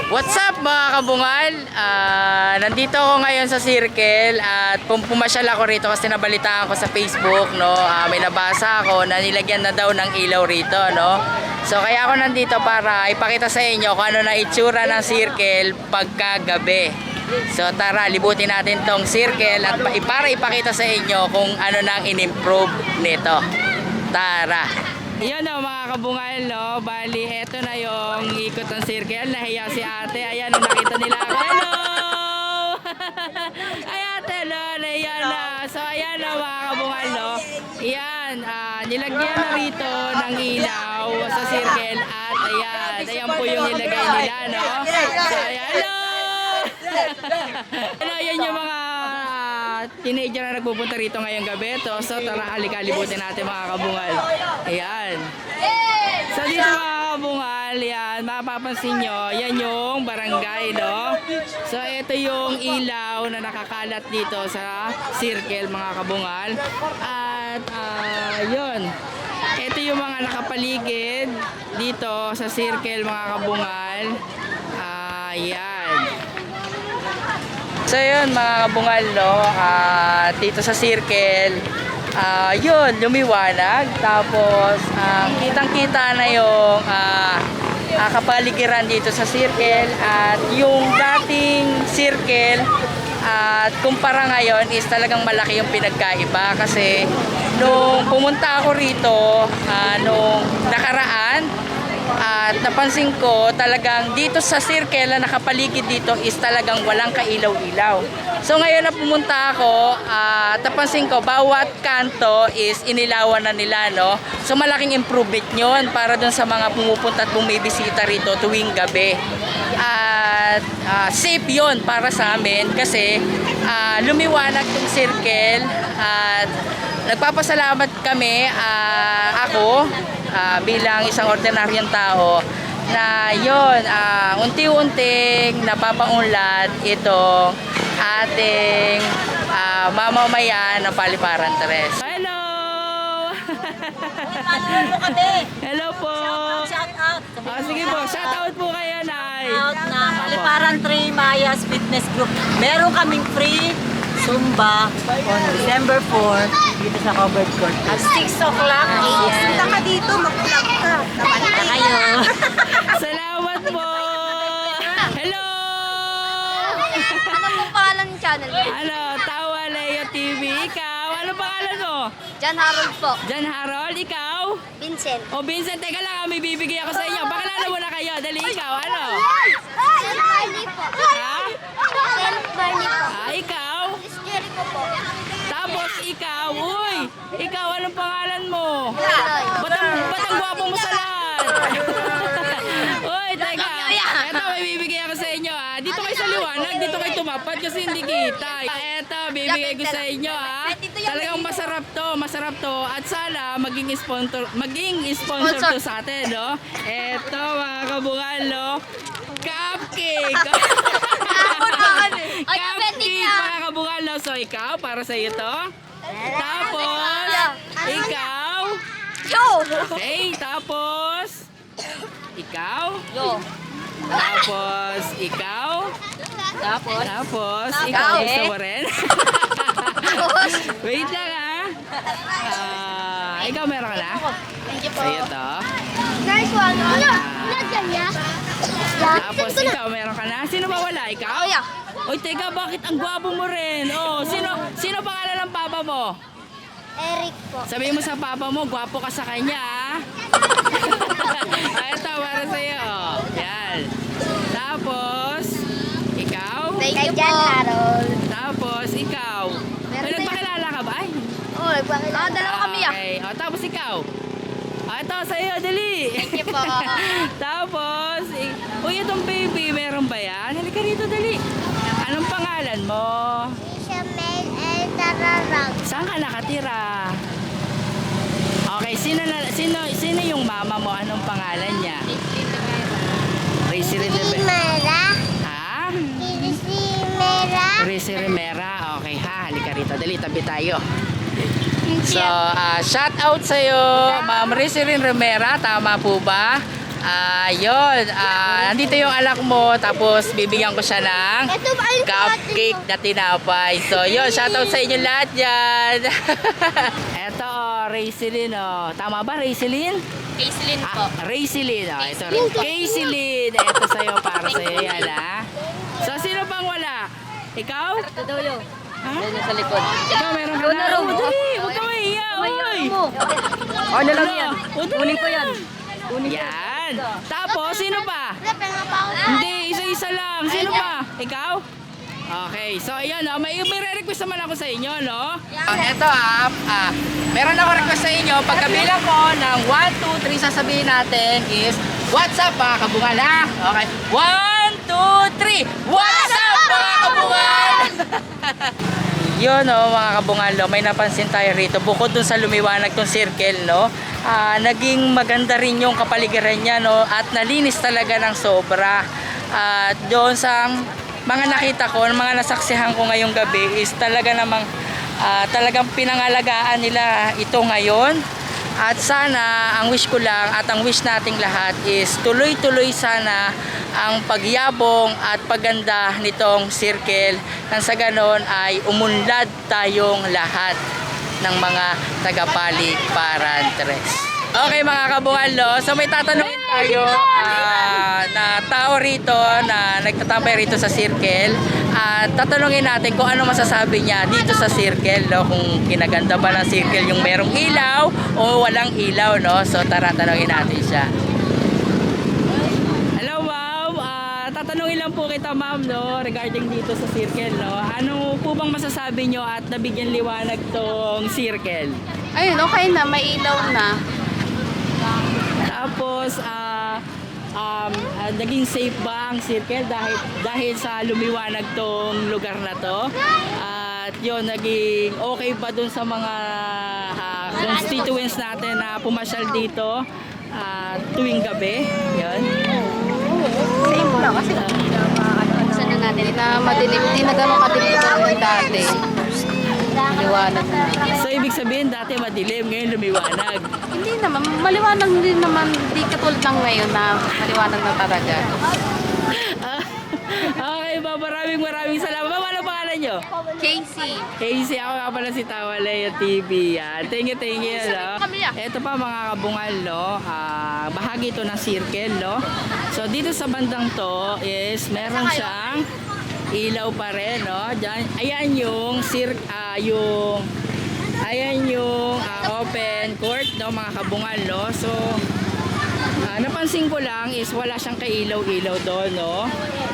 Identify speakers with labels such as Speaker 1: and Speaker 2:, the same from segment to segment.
Speaker 1: What's up mga kabungal? Nandito ako ngayon sa Circle at pumasyal ako rito kasi nabalitaan ko sa Facebook, no? May nabasa ako na nilagyan na daw ng ilaw rito, no? So kaya ako nandito para ipakita sa inyo kung ano na itsura ng Circle pagkagabi. So tara, libutin natin tong Circle at para ipakita sa inyo kung ano nang in-improve nito. Tara! Yan o mga kabungal, no? Bali, eto na yung ikot ng Circle. Nahiya si ate. Ayan, nakita nila ako. Hello! Ay ate, no? Nahiya na. So ayan o mga kabungal, no? Ayan, nilagyan na rito ng ilaw sa Circle. At ayan, ayan po yung nilagay nila, no? So ayan, hello! Hello, yan yung mga teenager na nagpupunta rito ngayong gabi. So tara, halika-libutin natin mga kabungal. Ayan. So dito mga kabungal, yan, mapapansin nyo, yan yung barangay, no? So ito yung ilaw na nakakalat dito sa Circle mga kabungal. At yun, ito yung mga nakapaligid dito sa Circle mga kabungal. Ayan. So yun mga kabungal, no? Dito sa Circle, yun, lumiwanag. Tapos kitang-kita na yung kapaligiran dito sa Circle. At yung dating Circle at kumpara ngayon is talagang malaki yung pinagkaiba. Kasi nung pumunta ako rito nung nakaraan, at napansin ko talagang dito sa Circle na nakapaligid dito is talagang walang kailaw-ilaw. So ngayon na pumunta ako, napansin ko bawat kanto is inilawan na nila, no? So malaking improvement yun para dun sa mga pumupunta at bumibisita rito tuwing gabi. At safe yun para sa amin kasi lumiwanag tong Circle. At nagpapasalamat kami, ako bilang isang ordinaryong tao na yun, unti-unting napapaunlad itong ating mamamayan ng Paliparan 3. Hello! Hello po!
Speaker 2: Shout out!
Speaker 1: Sige po, shout out po kayo, Nay!
Speaker 2: Shout na Paliparan 3 Mayas Fitness Group. Meron kaming free Zumba on December 4 dito sa covered court. At 6 o'clock a.m.
Speaker 3: Punta ka dito, mag-vlog ka.
Speaker 2: Punta kayo.
Speaker 1: Salamat po! Hello!
Speaker 3: Ano pong pangalan ng channel mo?
Speaker 1: Ano, Tawa Leo TV. Ikaw, ano pangalan mo?
Speaker 3: John Harold po.
Speaker 1: John Harold, ikaw?
Speaker 3: Vincent.
Speaker 1: O Vincent, teka lang, may bibigay ako sa inyo. Pakilala mo na kayo. Dali, ikaw, ano?
Speaker 3: Self Barney po.
Speaker 1: Ha?
Speaker 3: Self Barney po.
Speaker 1: Ikaw?
Speaker 3: Miss Jericho po.
Speaker 1: Tapos ikaw, uy! Ikaw, anong pangalan mo?
Speaker 3: Loy.
Speaker 1: Ba't ang gwapo mo sa lahat? Uy, teka. Eto, may bibigay ako sa inyo, ha? Dito kayo sa liwanag, dito kayo tumapat kasi hindi kita. Eto, bibigay ko sa inyo, ha? Talagang masarap to. At sana maging sponsor to sa atin, no? Eto, mga kabungal, no? Cupcake! Cupcake, mga kabungal, no? So, ikaw, para sa iyo to. Tapos, ikaw.
Speaker 3: Yo!
Speaker 1: Okay, tapos, ikaw.
Speaker 3: Yo.
Speaker 1: Tapos, ikaw. Tapos, ikaw
Speaker 3: Ikaw,
Speaker 1: gusto mo rin? Wait lang, ha? Ikaw meron ka na?
Speaker 3: Thank you po.
Speaker 1: Sa'yo to.
Speaker 3: Nice one. Ano? Lagyan niya?
Speaker 1: Tapos, ikaw meron ka na? Sino ba wala? Ikaw?
Speaker 3: Kuya.
Speaker 1: Uy, teka, bakit ang gwapo mo rin? Oh, sino pangalan ng papa mo?
Speaker 3: Eric po.
Speaker 1: Sabihin mo sa papa mo, gwapo ka sa kanya, ha? Ito, para sa'yo. Yan. Tapos, ikaw?
Speaker 3: Thank you po. John Harold.
Speaker 1: Tapos, ikaw? Ay, nagpakilala ka ba? Ay,
Speaker 3: Oh, nagpakilala. Dalawa kami ah.
Speaker 1: okay. O, tapos ikaw? Ito, sa'yo, dali.
Speaker 3: Thank you po.
Speaker 1: Tapos, uy, itong baby, meron ba yan? Halika rito, dali. Anong pangalan mo?
Speaker 3: Ishamel El Tararang.
Speaker 1: Saan ka nakatira? Okay, sino yung mama mo? Anong pangalan niya? Rizzy Rivera.
Speaker 3: Mera.
Speaker 1: Ha?
Speaker 3: Mera.
Speaker 1: Rizzy Rivera. Okay ha, halika rito. Dali, tabi tayo. So, shout out sa'yo, Ma'am Rizzy Rivera. Tama po ba? Yun. Nandito yung alak mo, tapos bibigyan ko siya ng
Speaker 3: Ito ba yung
Speaker 1: cupcake na tinapay. So, yun. Shoutout sa inyo lahat dyan. Eto, Raiselin, oh. Tama ba, Raiselin?
Speaker 3: Caitlyn po.
Speaker 1: Raiselin, oh. Ito, Raiselin. Ito sa'yo, para sa'yo yan, ha? So, sino pang wala? Ikaw?
Speaker 2: Ito daw yun.
Speaker 1: Ha?
Speaker 2: Doon sa likod.
Speaker 1: Ikaw, meron ka na. Oh, dali, huwag ka mahiya, oy.
Speaker 2: Ano lang yan?
Speaker 1: Oh, dali
Speaker 2: Kunin ko
Speaker 1: na.
Speaker 2: yan. Kunin ko.
Speaker 1: Yan. Tapos, sino pa?
Speaker 3: Penga pa ako.
Speaker 1: Hindi, isa-isa lang. Sino pa? Ikaw? Okay, so ayan, may re-request naman ako sa inyo, no? Eto meron ako request sa inyo. Pagkabilang ko ng 1, 2, 3, sasabihin natin is, what's up mga kabungal, ha? Okay, 1, 2, 3, what's up mga kabungal? Yun, no, mga kabungal, no, may napansin tayo rito. Bukod dun sa lumiwanag tong circle, no, naging maganda rin yung kapaligiran niya, no, at nalinis talaga ng sobra. At doon sa mga nakita ko, mga nasaksihan ko ngayong gabi is talaga namang talagang pinangalagaan nila ito ngayon. At sana, ang wish ko lang at ang wish nating lahat is tuloy-tuloy sana ang pagyabong at pagganda nitong circle. Nang sa ganon ay umunlad tayong lahat ng mga tagapaligparan tres. Okay mga kabungal, no? So may tatanungin tayo na tao rito na nagtatambay rito sa circle. At tatanungin natin kung ano masasabi niya dito sa circle, no? Kung kinaganda ba ng circle yung merong ilaw o walang ilaw, no? So tara, tanungin natin siya. Hello ma'am, tatanungin lang po kita ma'am, no? Regarding dito sa circle, no? Ano po bang masasabi nyo at nabigyan liwanag tong circle?
Speaker 4: Ayun, okay na, may ilaw na.
Speaker 1: Tapos, naging safe ba ang circle dahil sa lumiwanag tong lugar na to? At yun, naging okay ba dun sa mga constituents natin na pumasyal dito tuwing gabi? Yun.
Speaker 4: Safe lang kasi
Speaker 3: Saan na natin?
Speaker 4: hindi na madilim, hindi na gano'ng kadilim ng dati. Liwanag na.
Speaker 1: So, ibig sabihin, dati madilim, ngayon lumiwanag.
Speaker 4: Hindi naman, maliwanag din naman, hindi katulad ng ngayon na maliwanag na talaga.
Speaker 1: Okay ba? Maraming salamat. Ma'am, ano pangalan nyo?
Speaker 3: Casey.
Speaker 1: Casey, ako nga pala si Tawaleo TV. Yan. Thank you, no? Ito pa mga kabungal, no? Bahagi ito ng circle, no? So, dito sa bandang to is meron siyang ilaw pa rin, no? Diyan, ayan yung open court, no, mga kabungal, no? So, napansin ko lang is wala siyang kailaw-ilaw doon, no?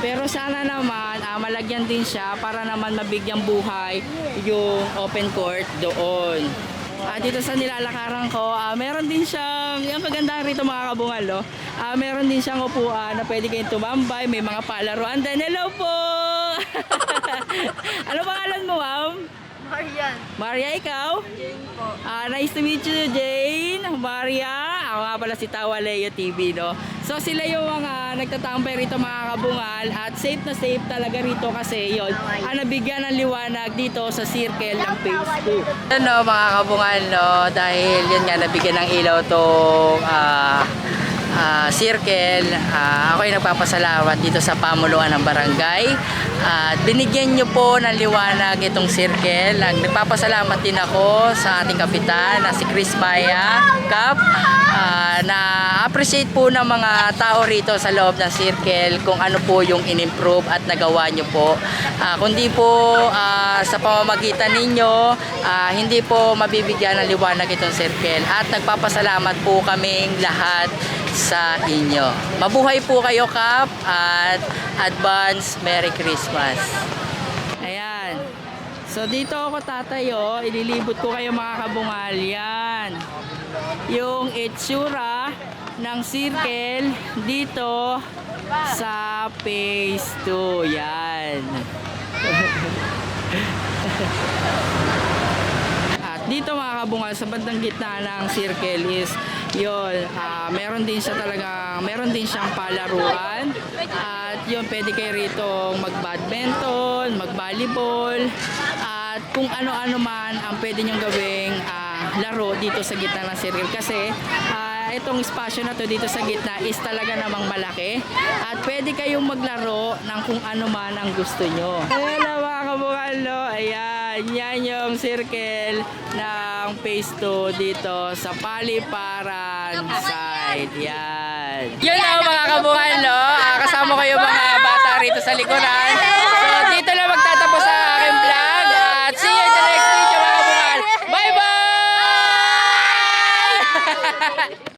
Speaker 1: Pero sana naman malagyan din siya para naman mabigyang buhay yung open court doon. Dito sa nilalakaran ko, meron din siyang, yung kagandahan rito mga kabungal, no? Meron din siyang upuan na pwede kayong tumambay, may mga palaruan din. Hello po! Ano pangalan mo, ma'am?
Speaker 3: Marian.
Speaker 1: Maria, ikaw? Jane po. Nice to meet you, Jane. Maria, ako nga pala si Tawaleo TV, no? So sila yung mga nagtatambay rito mga kabungal at safe na safe talaga rito kasi yun, nabigyan ng liwanag dito sa circle ng phase 2. Ano mga kabungal, no? Dahil yun nga, nabigyan ng ilaw tong circle, ako ay nagpapasalamat dito sa pamuluan ng barangay at binigyan nyo po ng liwanag itong circle. Nagpapasalamat din ako sa ating kapitan na si Chris Maya Cap, na appreciate po ng mga tao rito sa loob ng circle kung ano po yung in-improve at nagawa nyo po. Kundi po sa pamamagitan ninyo, hindi po mabibigyan ng liwanag itong circle at nagpapasalamat po kaming lahat sa inyo. Mabuhay po kayo, Kap, at advance Merry Christmas. Ayan. So dito ako tatayo, ililibot ko kayo mga kabungal. Yan. Yung itsura ng circle dito sa phase 2. Yan. At dito mga kabungal, sa bandang gitna ng circle is yun, meron din siyang palaruan at yun, pwede kayo rito mag-badminton, mag-volleyball at kung ano-ano man ang pwede nyong gawing laro dito sa gitna ng circle kasi itong espasyo na to dito sa gitna is talaga namang malaki. At pwede kayong maglaro ng kung ano man ang gusto nyo. Ayan na mga kabukalo. Ayan, yan yung circle ng phase 2 dito sa Paliparan side. Yan. Yun na mga kabukalo. Kasama ko yung mga bata rito sa likuran.